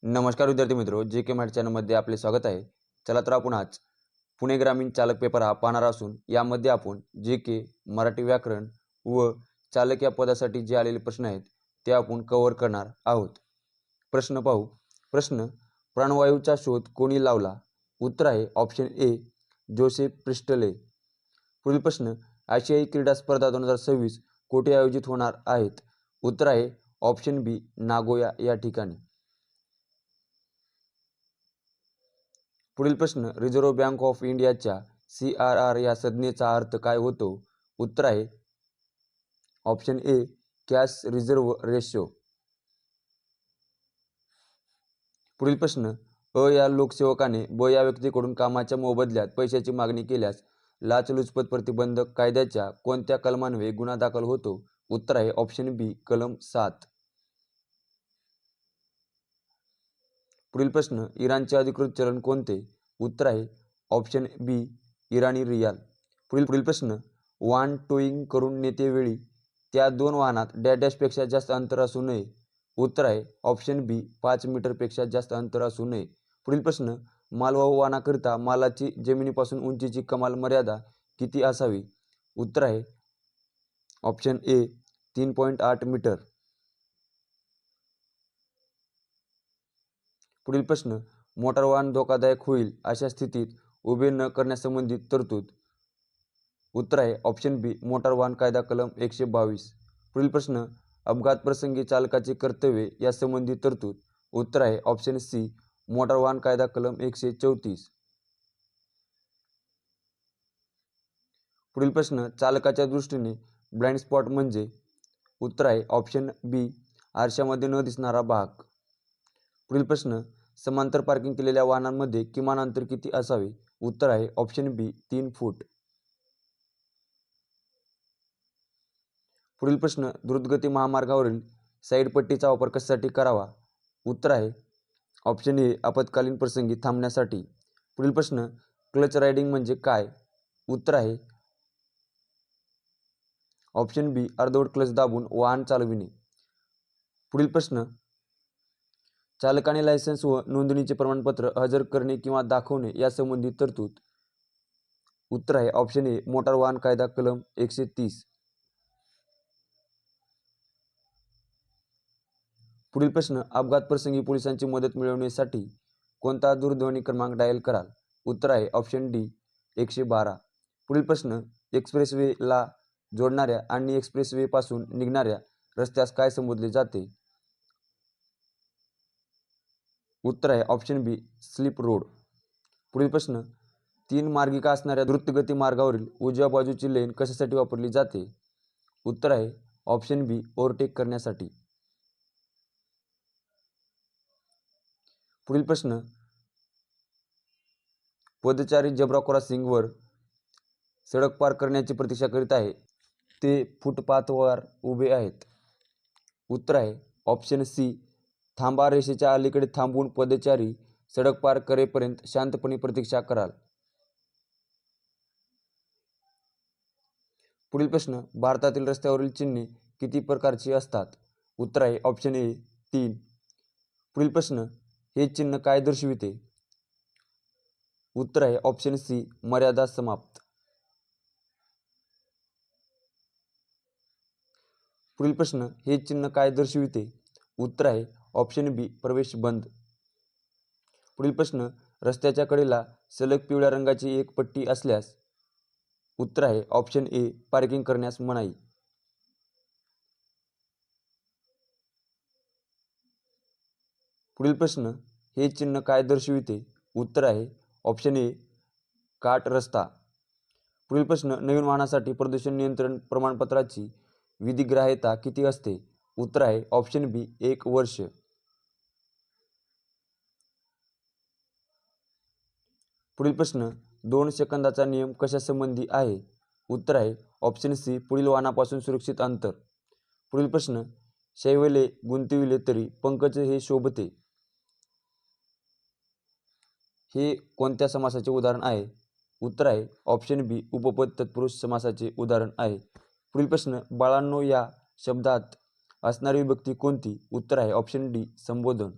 नमस्कार विद्यार्थी मित्रो, जे के मॅट चॅनलमध्ये आपले स्वागत आहे. चला तर आपण आज पुणे ग्रामीण चालक पेपर हा पाहणार असून यामध्ये आपण जे के मराठी व्याकरण व चालक या पदासाठी जे आलेले प्रश्न आहेत ते आपण कव्हर करणार आहोत. प्रश्न पाहू. प्रश्न: प्राणवायूचा शोध कोणी लावला? उत्तर आहे ऑप्शन ए जोसेफ प्रिस्टले. पुढील प्रश्न: आशियाई क्रीडा स्पर्धा 2026 कोठे आयोजित होणार आहेत? उत्तर आहे ऑप्शन बी नागोया या ठिकाणी. पुढील प्रश्न: रिझर्व्ह बँक ऑफ इंडियाच्या CRR या संज्ञेचा अर्थ काय होतो? उत्तर आहे option A cash reserve ratio. पुढील प्रश्न: अ या लोकसेवकाने ब या व्यक्तीकडून कामाच्या मोबदल्यात पैशाची मागणी केल्यास लाचलुचपत प्रतिबंधक कायद्याच्या कोणत्या कलमान्वये गुन्हा दाखल होतो? उत्तर आहे ऑप्शन बी कलम 7. पुढील प्रश्न: इराणचे अधिकृत चलन कोणते? उत्तर आहे ऑप्शन बी इराणी रियाल. पुढील प्रश्न: वाहन टोईंग करून नेतेवेळी त्या दोन वाहनात डॅशपेक्षा जास्त अंतर असू नये. उत्तर आहे ऑप्शन बी 5 मीटरपेक्षा जास्त अंतर असू नये. पुढील प्रश्न: मालवाहू वाहनाकरिता मालाची जमिनीपासून उंचीची कमाल मर्यादा किती असावी? उत्तर आहे ऑप्शन ए 3.8 मीटर. पुढील प्रश्न: मोटार वाहन धोकादायक होईल अशा स्थितीत उभे न करण्यासंबंधी तरतूद. उत्तर आहे ऑप्शन बी मोटार वाहन कायदा कलम 122. पुढील प्रश्न: अपघात प्रसंगी चालकाचे कर्तव्य यासंबंधी तरतूद. उत्तर आहे ऑप्शन सी मोटार वाहन कायदा कलम 134. पुढील प्रश्न: चालकाच्या दृष्टीने ब्लाइंड स्पॉट म्हणजे? उत्तर आहे ऑप्शन बी आरशामध्ये न दिसणारा भाग. पुढील प्रश्न: समांतर पार्किंग केलेल्या वाहनांमध्ये किमान अंतर किती असावे? उत्तर आहे ऑप्शन बी 3 फूट. पुढील प्रश्न: द्रुतगती महामार्गावरील साईड पट्टीचा वापर कशासाठी करावा? उत्तर आहे ऑप्शन ए आपत्कालीन प्रसंगी थांबण्यासाठी. पुढील प्रश्न: क्लच रायडिंग म्हणजे काय? उत्तर आहे ऑप्शन बी अर्धवट क्लच दाबून वाहन चालविणे. पुढील प्रश्न: चालकाने लायसन्स व नोंदणीचे प्रमाणपत्र हजर करणे किंवा दाखवणे यासंबंधी तरतूद. उत्तर आहे ऑप्शन ए मोटार वाहन कायदा कलम 130. पुढील प्रश्न: अपघात प्रसंगी पोलिसांची मदत मिळवण्यासाठी कोणता दूरध्वनी क्रमांक डायल कराल? उत्तर आहे ऑप्शन डी 112. पुढील प्रश्न: एक्सप्रेसवेला जोडणाऱ्या आणि एक्सप्रेसवे पासून निघणाऱ्या रस्त्यास काय संबोधले जाते? उत्तर आहे ऑप्शन बी स्लिप रोड. पुढील प्रश्न: 3 मार्गिका असणाऱ्या द्रुतगती मार्गावरील उजव्या बाजूची लेन कशासाठी वापरली जाते? उत्तर आहे ऑप्शन बी ओव्हरटेक करण्यासाठी. पुढील प्रश्न: पदचारी झेब्रा क्रॉसिंगवर सडक पार करण्याची प्रतीक्षा करीत आहे, ते फुटपाथवर उभे आहेत. उत्तर आहे ऑप्शन सी थांबा रेषेच्या अलीकडे थांबून पदचारी सडक पार करेपर्यंत शांतपणे प्रतीक्षा कराल. पुढील प्रश्न: भारतातील रस्त्यावरील चिन्हे किती प्रकारची असतात? उत्तर आहे ऑप्शन ए 3. पुढील प्रश्न: हे चिन्ह काय दर्शविते? उत्तर आहे ऑप्शन सी मर्यादा समाप्त. पुढील प्रश्न: हे चिन्ह काय दर्शविते? उत्तर आहे ऑप्शन बी प्रवेश बंद. पुढील प्रश्न: रस्त्याच्या कडेला सलग पिवळ्या रंगाची एक पट्टी असल्यास? उत्तर आहे ऑप्शन ए पार्किंग करण्यास मनाई. पुढील प्रश्न: हे चिन्ह काय दर्शविते? उत्तर आहे ऑप्शन ए काट रस्ता. पुढील प्रश्न: नवीन वाहनासाठी प्रदूषण नियंत्रण प्रमाणपत्राची विधिग्राह्यता किती असते? उत्तर आहे ऑप्शन बी 1 वर्ष. पुढील प्रश्न: 2 सेकंदाचा नियम कशासंबंधी आहे? उत्तर आहे ऑप्शन सी पुढील वाहनापासून सुरक्षित अंतर. पुढील प्रश्न: शैवले गुंतविले तरी पंकज हे शोभते, हे कोणत्या समासाचे उदाहरण आहे? उत्तर आहे ऑप्शन बी उपपद तत्पुरुष समासाचे उदाहरण आहे. पुढील प्रश्न: बाळांनो या शब्दात असणारी विभक्ती कोणती? उत्तर आहे ऑप्शन डी संबोधन.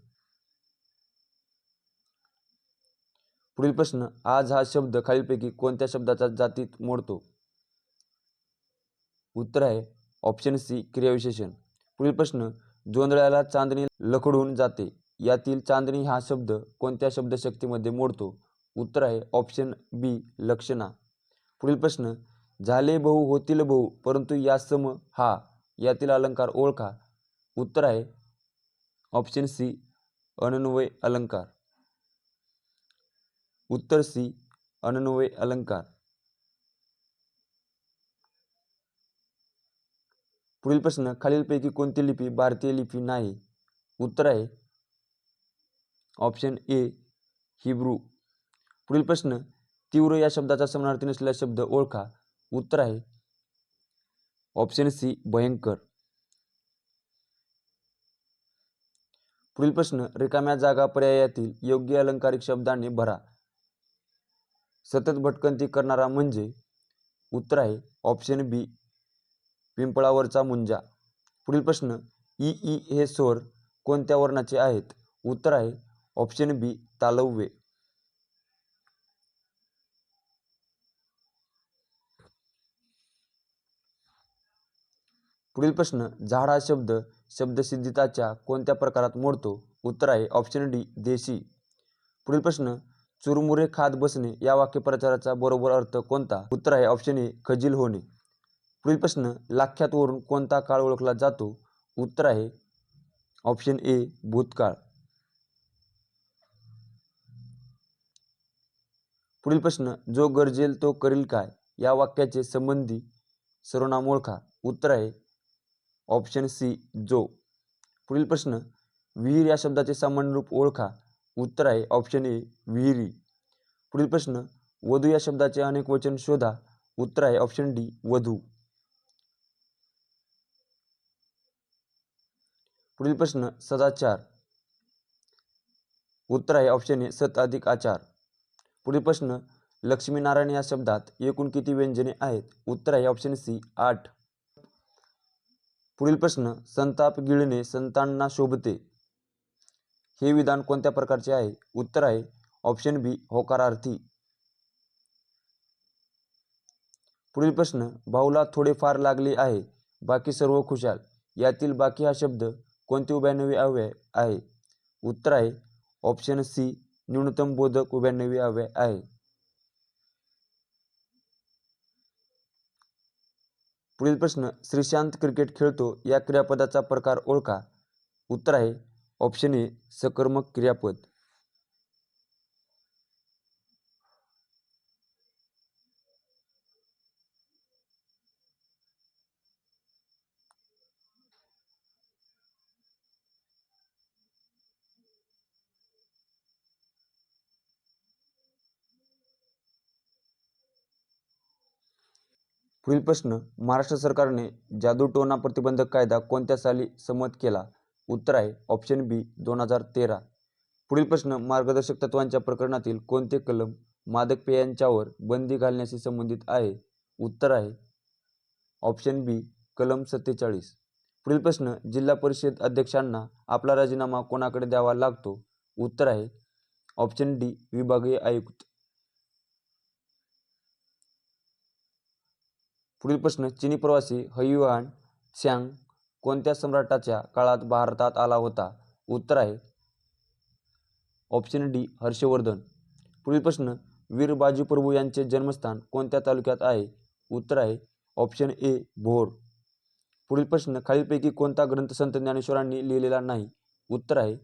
पुढील प्रश्न, आज हा शब्द खालीलपैकी कोणत्या शब्दाच्या जातीत मोडतो? उत्तर आहे ऑप्शन सी क्रियाविशेषण. पुढील प्रश्न, जोंधळ्याला चांदणी लखडून जाते, यातील चांदणी हा शब्द कोणत्या शब्दशक्तीमध्ये मोडतो? उत्तर आहे ऑप्शन बी लक्षणा. पुढील प्रश्न, झाले बहु होतील बहु परंतु या सम हा, यातील अलंकार ओळखा. उत्तर आहे ऑप्शन सी अनन्वय अलंकार. उत्तर सी अनन्वय अलंकार. पुढील प्रश्न, खालीलपैकी कोणती लिपी भारतीय लिपी नाही? उत्तर आहे ऑप्शन ए हिब्रू. पुढील प्रश्न, तीव्र या शब्दाचा समानार्थी नसलेला शब्द ओळखा. उत्तर आहे ऑप्शन सी भयंकर. पुढील प्रश्न, रिकाम्या जागा पर्यायातील योग्य अलंकारिक शब्दांनी भरा. सतत भटकंती करणारा म्हणजे? उत्तर आहे ऑप्शन बी पिंपळावरचा मुंजा. पुढील प्रश्न, ई ई हे स्वर कोणत्या वर्णाचे आहेत? उत्तर आहे ऑप्शन बी तालव्य. पुढील प्रश्न, झाड हा शब्द शब्दसिद्धीताच्या कोणत्या प्रकारात मोडतो? उत्तर आहे ऑप्शन डी देशी. पुढील प्रश्न, चुरमुरे खात बसणे या वाक्यप्रचाराचा बरोबर अर्थ कोणता? उत्तर आहे ऑप्शन ए खजील होणे. पुढील प्रश्न, लाख्यात वरून कोणता काळ ओळखला जातो? उत्तर आहे ऑप्शन ए भूतकाळ. पुढील प्रश्न, जो गरजेल तो करील काय या वाक्याचे संबंधी सर्वनाम ओळखा. उत्तर आहे ऑप्शन सी जो. पुढील प्रश्न, विहीर या शब्दाचे सामान्य रूप ओळखा. उत्तर आहे ऑप्शन ए विहिरी. पुढील प्रश्न, वधू या शब्दाचे अनेक वचन शोधा. उत्तर आहे ऑप्शन डी वधू. पुढील प्रश्न, सदाचार. उत्तर आहे ऑप्शन ए सत अधिक आचार. पुढील प्रश्न, लक्ष्मीनारायण या शब्दात एकूण किती व्यंजने आहेत? उत्तर आहे ऑप्शन सी 8. पुढील प्रश्न, संताप गिळणे संतांना शोभते, हे विधान कोणत्या प्रकारचे आहे? उत्तर आहे ऑप्शन बी होकारार्थी. पुढील प्रश्न, भाऊला थोडेफार लागले आहे, बाकी सर्व खुशाल, यातील बाकी हा शब्द कोणते उभयनवी अव्यय आहे? उत्तर आहे ऑप्शन सी न्यूनतम बोधक उभयनवी अव्यय आहे. पुढील प्रश्न, श्रीशांत क्रिकेट खेळतो या क्रियापदाचा प्रकार ओळखा. उत्तर आहे ऑप्शन ए सकर्मक क्रियापद. पुढील प्रश्न, महाराष्ट्र सरकारने जादूटोणा प्रतिबंधक कायदा कोणत्या साली संमत केला? उत्तर आहे ऑप्शन बी 2013. पुढील प्रश्न, मार्गदर्शक तत्वांच्या प्रकरणातील कोणते कलम मादक पेयांच्यावर बंदी घालण्याशी संबंधित आहे? उत्तर आहे ऑप्शन बी कलम 47. पुढील प्रश्न, जिल्हा परिषद अध्यक्षांना आपला राजीनामा कोणाकडे द्यावा लागतो? उत्तर आहे ऑप्शन डी विभागीय आयुक्त. पुढील प्रश्न, चीनी प्रवासी हुयुआन त्सांग कोणत्या सम्राटाच्या काळात भारतात आला होता? उत्तर आहे ऑप्शन डी हर्षवर्धन. पुढील प्रश्न, वीर बाजी प्रभू यांचे जन्मस्थान कोणत्या तालुक्यात आहे? उत्तर आहे ऑप्शन ए भोर. पुढील प्रश्न, खालीलपैकी कोणता ग्रंथ संत ज्ञानेश्वरांनी लिहिलेला नाही? उत्तर आहे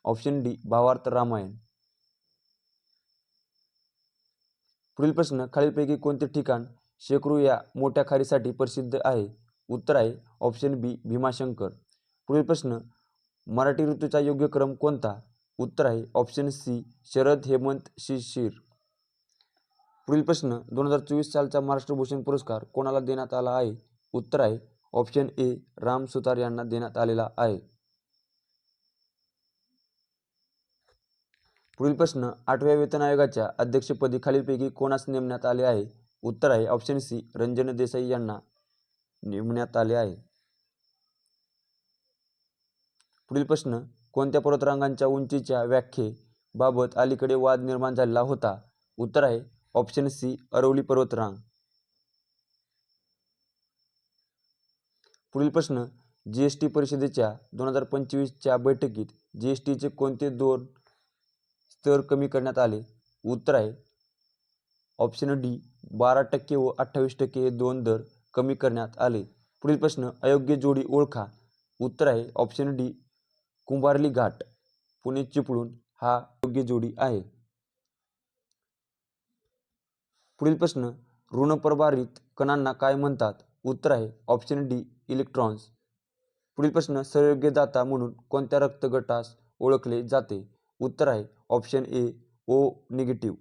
ऑप्शन डी भावार्थ रामायण. पुढील प्रश्न, खालीलपैकी कोणते ठिकाण शेकरू या मोठ्या खारीसाठी प्रसिद्ध आहे? उत्तर आहे ऑप्शन बी भीमाशंकर. पुढील प्रश्न, मराठी ऋतूचा योग्य क्रम कोणता? उत्तर आहे ऑप्शन सी शरद हेमंत शिशिर. पुढील प्रश्न, 2024 सालचा महाराष्ट्र भूषण पुरस्कार कोणाला देण्यात आला आहे? उत्तर आहे ऑप्शन ए राम सुतार यांना देण्यात आलेला आहे. पुढील प्रश्न, 8व्या वेतन आयोगाच्या अध्यक्षपदी खालीलपैकी कोणास नेमण्यात आले आहे? उत्तर आहे ऑप्शन सी रंजन देसाई यांना नेमण्यात आले आहे. पुढील प्रश्न, कोणत्या पर्वतरांगांच्या उंचीच्या व्याख्ये बाबत अलीकडे वाद निर्माण झालेला होता? उत्तर आहे ऑप्शन सी अरवली पर्वतरांग. पुढील प्रश्न, जीएसटी परिषदेच्या 2025च्या बैठकीत जीएसटीचे कोणते 2 स्तर कमी करण्यात आले? उत्तर आहे ऑप्शन डी 12% व 28% हे 2 दर कमी करण्यात आले. पुढील प्रश्न, अयोग्य जोडी ओळखा. उत्तर आहे ऑप्शन डी कुंभारली घाट पुणे चिपळूण हा योग्य जोडी आहे. पुढील प्रश्न, ऋणप्रभारित कणांना काय म्हणतात? उत्तर आहे ऑप्शन डी इलेक्ट्रॉन्स. पुढील प्रश्न, सहयोग्य दाता म्हणून कोणत्या रक्तगटास ओळखले जाते? उत्तर आहे ऑप्शन ए ओ निगेटिव्ह.